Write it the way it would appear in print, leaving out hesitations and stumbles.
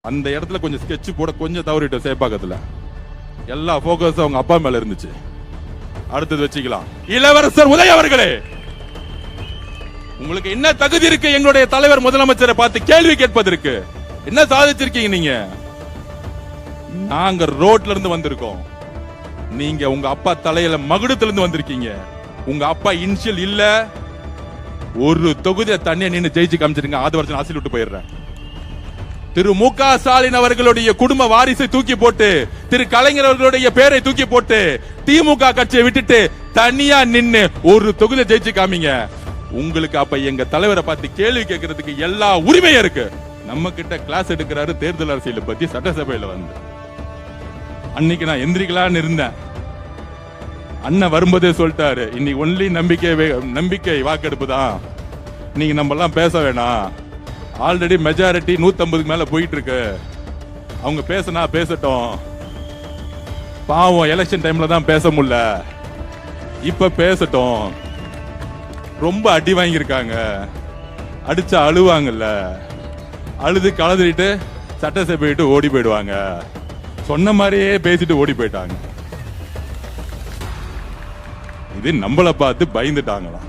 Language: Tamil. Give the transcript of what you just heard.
அந்த இடத்துல கொஞ்சம் ஸ்கெட்ச் போட கொஞ்சம் தவறிட்டோம். சேப்பாக்கத்துல எல்லா போக்கஸும் அவங்க அப்பா மேல இருந்துச்சு. அடுத்தது வச்சுக்கலாம். இளவரசர் உதய் அவர்களே, உங்களுக்கு என்ன தகுதி இருக்கு எங்களுடைய தலைவர் முதலமைச்சரை பார்த்து கேள்வி கேட்பதற்கு? என்ன சாதிச்சிருக்கீங்க நீங்க? நாங்க ரோட்ல இருந்து வந்திருக்கோம். நீங்க உங்க அப்பா தலையில மகுடத்துல இருந்து வந்திருக்கீங்க. உங்க அப்பா இனிஷியல் இல்ல, ஒரு தொகுதியை தண்ணியை நின்று ஜெயிச்சு காமிச்சிருங்க. ஆது வருஷம் ஆசில் விட்டு போயிடுறேன். திரு மு.க. ஸ்டாலின் அவர்களுடைய குடும்ப வாரிசை தூக்கி போட்டு, திரு கலைஞர் அவர்களுடைய பேரை தூக்கி போட்டு, திமுக கட்சியை விட்டுட்டு தனியா நின்னு ஒரு தொகுதியை ஜெயிச்சு காமிங்க. உங்களுக்கு அப்ப எங்க தலைவரை பார்த்து கேள்வி கேட்கறதுக்கு எல்லா உரிமையும் இருக்கு. நம்ம கிட்ட கிளாஸ் எடுக்கிறாரு தேர்தல் அரசியலை பத்தி சட்டசபையில வந்து. அன்னைக்கு நான் எந்திரிக்கலான்னு இருந்தேன். அண்ணன் வரும்போதே சொல்லிட்டாரு, இன்னைக்கு ஒன்லி நம்பிக்கை வாக்கெடுப்பு தான், நீங்க நம்ம எல்லாம் பேச வேணாம். ஆல்ரெடி மெஜாரிட்டி 150 மேல போயிட்டு இருக்கு. அவங்க பேசினா பேசட்டும். பாவம் எலெக்ஷன் டைம்ல தான் பேச முடியல, இப்ப பேசட்டும். ரொம்ப அடி வாங்கியிருக்காங்க, அடிச்சா அழுவாங்கல்ல, அழுது கலந்துட்டு சட்டசபை விட்டு ஓடி போயிடுவாங்க. சொன்ன மாதிரியே பேசிட்டு ஓடி போயிட்டாங்க. இது நம்மளை பார்த்து பயந்துட்டாங்களாம்.